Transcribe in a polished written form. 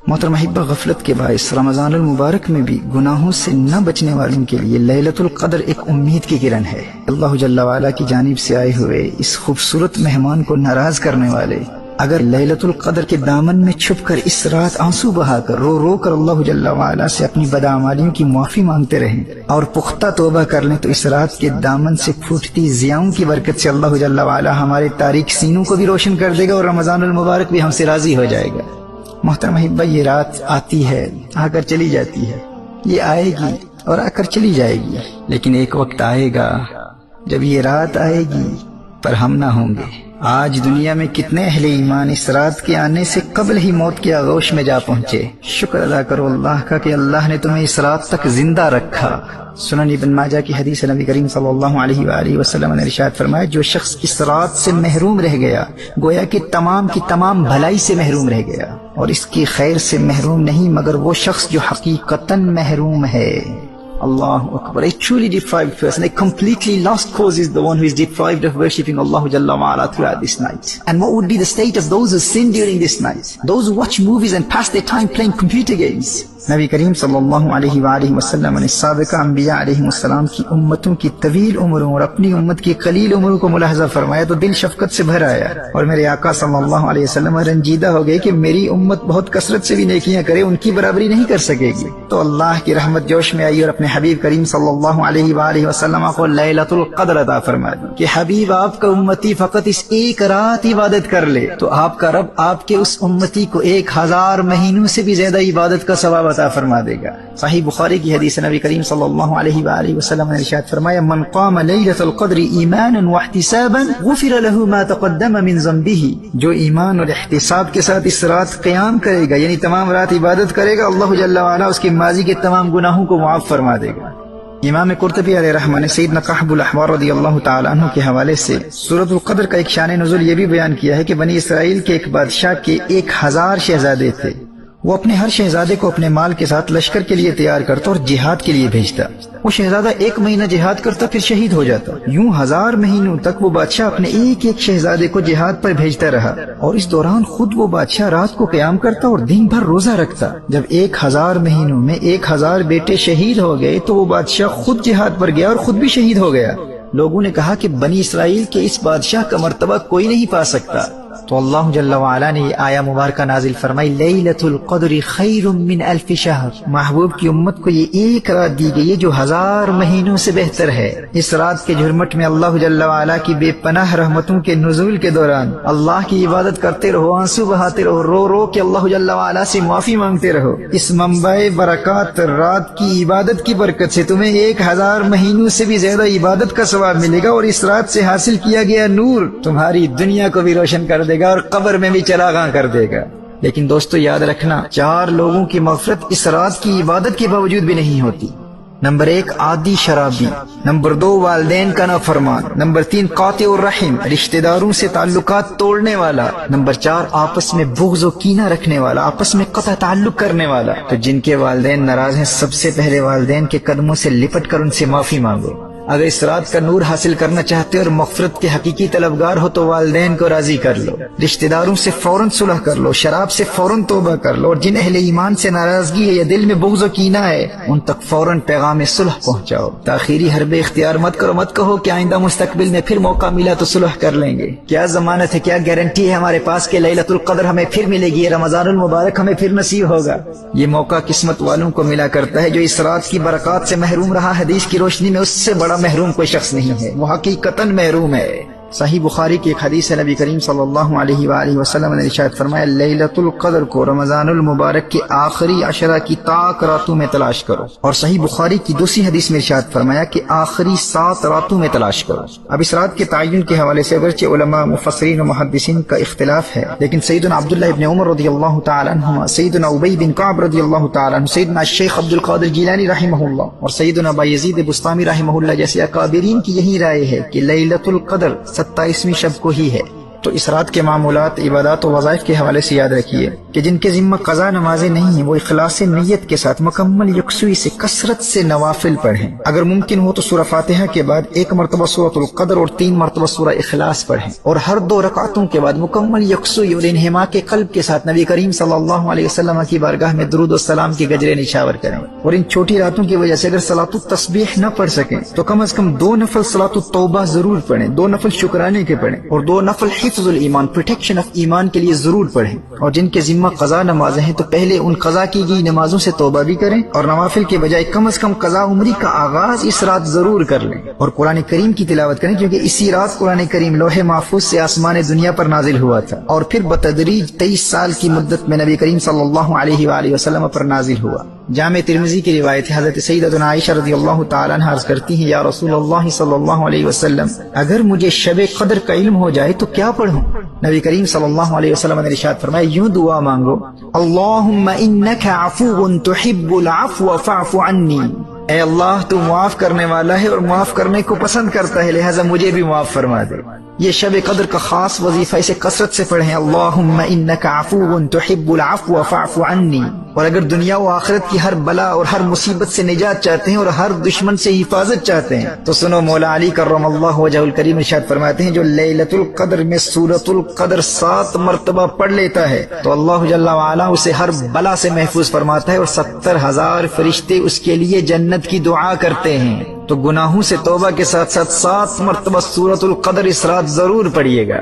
محترم احبہ، غفلت کے باعث رمضان المبارک میں بھی گناہوں سے نہ بچنے والوں کے لیے لیلۃ القدر ایک امید کی کرن ہے۔ اللہ جل وعلا کی جانب سے آئے ہوئے اس خوبصورت مہمان کو ناراض کرنے والے اگر لیلۃ القدر کے دامن میں چھپ کر اس رات آنسو بہا کر رو رو کر اللہ جل وعلا سے اپنی بداعمالیوں کی معافی مانگتے رہیں اور پختہ توبہ کر لیں تو اس رات کے دامن سے پھوٹتی ضیاؤں کی برکت سے اللہ جل وعلا ہمارے تاریک سینوں کو بھی روشن کر دے گا اور رمضان المبارک بھی ہم سے راضی ہو جائے گا۔ محترم احبہ، یہ رات آتی ہے، آ کر چلی جاتی ہے، یہ آئے گی اور آ کر چلی جائے گی، لیکن ایک وقت آئے گا جب یہ رات آئے گی پر ہم نہ ہوں گے۔ آج دنیا میں کتنے اہل ایمان اس رات کے آنے سے قبل ہی موت کے آغوش میں جا پہنچے۔ شکر ادا کرو اللہ کا کہ اللہ نے تمہیں اس رات تک زندہ رکھا۔ سنن ابن ماجہ کی حدیث نبی کریم صلی اللہ علیہ وآلہ وسلم نے ارشاد فرمایا، جو شخص اس رات سے محروم رہ گیا گویا کہ تمام کی تمام بھلائی سے محروم رہ گیا، اور اس کی خیر سے محروم نہیں مگر وہ شخص جو حقیقتاً محروم ہے۔ Allah Akbar. A truly deprived person, a completely lost cause is the one who is deprived of worshipping Allah Jalla wa'ala throughout this night. And what would be the state of those who sin during this night? Those who watch movies and pass their time playing computer games. نبی کریم صلی اللہ علیہ وآلہ وسلم نے سابقہ انبیاء علیہ السلام کی امتوں کی طویل عمروں اور اپنی امت کی قلیل عمروں کو ملاحظہ فرمایا تو دل شفقت سے بھر آیا، اور میرے آقا صلی اللہ علیہ وسلم رنجیدہ ہو گئے کہ میری امت بہت کثرت سے بھی نیکیاں کرے ان کی برابری نہیں کر سکے گی۔ تو اللہ کی رحمت جوش میں آئی اور اپنے حبیب کریم صلی اللہ علیہ وآلہ وسلم کو لیلۃ القدر عطا فرما دی کہ حبیب آپ کا امتی فقط اس ایک رات عبادت کر لے تو آپ کا رب آپ کے اس امتی کو 1000 مہینوں سے بھی زیادہ عبادت کا ثواب عطا فرما دے گا۔ صحیح بخاری کی حدیث نبی کریم صلی اللہ علیہ وآلہ وسلم نے ارشاد فرمایا، من قام لیلۃ القدر ایمانا واحتسابا غفر له ما تقدم من ذنبه، جو ایمان اور احتساب کے ساتھ اس رات قیام کرے گا یعنی تمام رات عبادت کرے گا، اللہ جل وعلا اس کے ماضی کے تمام گناہوں کو معاف فرما دے گا۔ امام قرطبی علیہ رحمہ نے سیدنا کعب الاحبار رضی اللہ تعالی عنہ کے حوالے سے سورۃ القدر کا ایک شان نزول یہ بھی بیان کیا ہے کہ بنی اسرائیل کے ایک بادشاہ کے 1000 شہزادے تھے، وہ اپنے ہر شہزادے کو اپنے مال کے ساتھ لشکر کے لیے تیار کرتا اور جہاد کے لیے بھیجتا۔ وہ شہزادہ 1 مہینہ جہاد کرتا پھر شہید ہو جاتا، یوں 1000 مہینوں تک وہ بادشاہ اپنے ایک ایک شہزادے کو جہاد پر بھیجتا رہا، اور اس دوران خود وہ بادشاہ رات کو قیام کرتا اور دن بھر روزہ رکھتا۔ جب 1000 مہینوں میں 1000 بیٹے شہید ہو گئے تو وہ بادشاہ خود جہاد پر گیا اور خود بھی شہید ہو گیا۔ لوگوں نے کہا کہ بنی اسرائیل کے اس بادشاہ کا مرتبہ کوئی نہیں پا سکتا، تو اللہ جل وعلا نے یہ آیہ مبارکہ نازل فرمائی، لیلۃ القدر خیر من 1000 شہر، محبوب کی امت کو یہ ایک رات دی گئی ہے جو 1000 مہینوں سے بہتر ہے۔ اس رات کے جھرمٹ میں اللہ جل وعلا کی بے پناہ رحمتوں کے نزول کے دوران اللہ کی عبادت کرتے رہو، آنسو بہاتے رہو، رو رو کے اللہ جل وعلا سے معافی مانگتے رہو۔ اس منبع برکات رات کی عبادت کی برکت سے تمہیں 1000 مہینوں سے بھی زیادہ عبادت کا ثواب ملے گا، اور اس رات سے حاصل کیا گیا نور تمہاری دنیا کو بھی روشن کر دے گا اور قبر میں بھی چراغاں کر دے گا۔ لیکن دوستو یاد رکھنا، 4 لوگوں کی مغفرت اس رات کی عبادت کے باوجود بھی نہیں ہوتی۔ نمبر 1 عادی شرابی، نمبر 2 والدین کا نافرمان، نمبر 3 قاطع الرحم رشتہ داروں سے تعلقات توڑنے والا، نمبر 4 آپس میں بغض و کینہ رکھنے والا، آپس میں قطع تعلق کرنے والا۔ تو جن کے والدین ناراض ہیں سب سے پہلے والدین کے قدموں سے لپٹ کر ان سے معافی مانگو۔ اگر اس رات کا نور حاصل کرنا چاہتے اور مغفرت کے حقیقی طلبگار ہو تو والدین کو راضی کر لو، رشتہ داروں سے فوراً صلح کر لو، شراب سے فوراً توبہ کر لو، اور جن اہل ایمان سے ناراضگی ہے یا دل میں بغض و کینہ ہے ان تک فوراً پیغام صلح پہنچاؤ۔ تاخیری حربے اختیار مت کرو، مت کہو کہ آئندہ مستقبل میں پھر موقع ملا تو صلح کر لیں گے۔ کیا ضمانت ہے، کیا گارنٹی ہے ہمارے پاس کہ لیلۃ القدر ہمیں پھر ملے گی، رمضان المبارک ہمیں پھر نصیب ہوگا؟ یہ موقع قسمت والوں کو ملا کرتا ہے، جو اس رات کی برکات سے محروم رہا حدیث کی روشنی میں اس سے بڑا محروم کوئی شخص نہیں ہے، وہ حقیقتاً محروم ہے۔ صحیح بخاری کی ایک حدیث ہے، نبی کریم صلی اللہ علیہ وآلہ وسلم نے ارشاد فرمایا، لیلۃ القدر کو رمضان المبارک کے آخری 10 کی طاق راتوں میں تلاش کرو، اور صحیح بخاری کی دوسری حدیث میں ارشاد فرمایا کہ آخری 7 راتوں میں تلاش کرو۔ اب اس رات کے تعین کے حوالے سے اگرچہ علماء مفسرین و محدثین کا اختلاف ہے، لیکن سیدنا عبداللہ ابن عمر رضی اللہ تعالی عنہما، سیدنا ابی بن کعب رضی اللہ تعالی عنہ، سیدنا الشیخ عبد القادر جیلانی رحمہ اللہ اور سیدنا بایزید بسطامی رحمہ اللہ جیسے اکابرین کی یہی رائے ہے کہ لیلۃ القدر 27ویں شب کو ہی ہے۔ تو اس رات کے معمولات، عبادات و وظائف کے حوالے سے یاد رکھیے کہ جن کے ذمہ قضا نمازیں نہیں ہیں وہ اخلاص نیت کے ساتھ مکمل یکسوئی سے کثرت سے نوافل پڑھیں۔ اگر ممکن ہو تو سورہ فاتحہ کے بعد 1 مرتبہ سورۃ القدر اور 3 مرتبہ سورہ اخلاص پڑھیں، اور ہر 2 رکعتوں کے بعد مکمل یکسوئی اور انہماک قلب کے ساتھ نبی کریم صلی اللہ علیہ وسلم کی بارگاہ میں درود و سلام کی گجرے نشاور کریں۔ اور ان چھوٹی راتوں کی وجہ سے اگر صلاۃ التسبیح نہ پڑھ سکیں تو کم از کم 2 نفل صلاۃ التوبہ ضرور پڑھیں، 2 نفل شکرانے کے پڑھیں، اور 2 نفل حفظ الایمان، پروٹیکشن آف ایمان کے لیے ضرور پڑھیں۔ اور جن کے ذمہ قضا نمازیں ہیں تو پہلے ان قضا کی گئی نمازوں سے توبہ بھی کریں، اور نوافل کے بجائے کم از کم قضا عمری کا آغاز اس رات ضرور کر لیں، اور قرآن کریم کی تلاوت کریں، کیونکہ اسی رات قرآن کریم لوح محفوظ سے آسمان دنیا پر نازل ہوا تھا، اور پھر بتدریج 23 سال کی مدت میں نبی کریم صلی اللہ علیہ وآلہ وسلم پر نازل ہوا۔ جامع ترمذی کی روایت ہے، حضرت سیدتنا عائشہ رضی اللہ تعالی عنہا عرض کرتی ہیں، یا رسول اللہ صلی اللہ علیہ وسلم، اگر مجھے شب قدر کا علم ہو جائے تو کیا پڑھوں؟ نبی کریم صلی اللہ علیہ وسلم نے ارشاد فرمایا، یوں دعا مانگو، اللہم انک عفو تحب العفو فاعف عنی، اے اللہ تو معاف کرنے والا ہے اور معاف کرنے کو پسند کرتا ہے، لہذا مجھے بھی معاف فرما دے۔ یہ شب قدر کا خاص وظیفہ، اسے کثرت سے پڑھیں، اللہم انک عفو تحب العفو فاعف عنی۔ اور اگر دنیا و آخرت کی ہر بلا اور ہر مصیبت سے نجات چاہتے ہیں اور ہر دشمن سے حفاظت چاہتے ہیں تو سنو، مولا علی کرم اللہ وجہ الکریم ارشاد فرماتے ہیں، جو لیلۃ القدر میں سورۃ القدر 7 مرتبہ پڑھ لیتا ہے تو اللہ جل وعلا اسے ہر بلا سے محفوظ فرماتا ہے، اور 70,000 فرشتے اس کے لیے جنت کی دعا کرتے ہیں۔ تو گناہوں سے توبہ کے ساتھ ساتھ 7 مرتبہ سورۃ القدر اس رات ضرور پڑھیے گا۔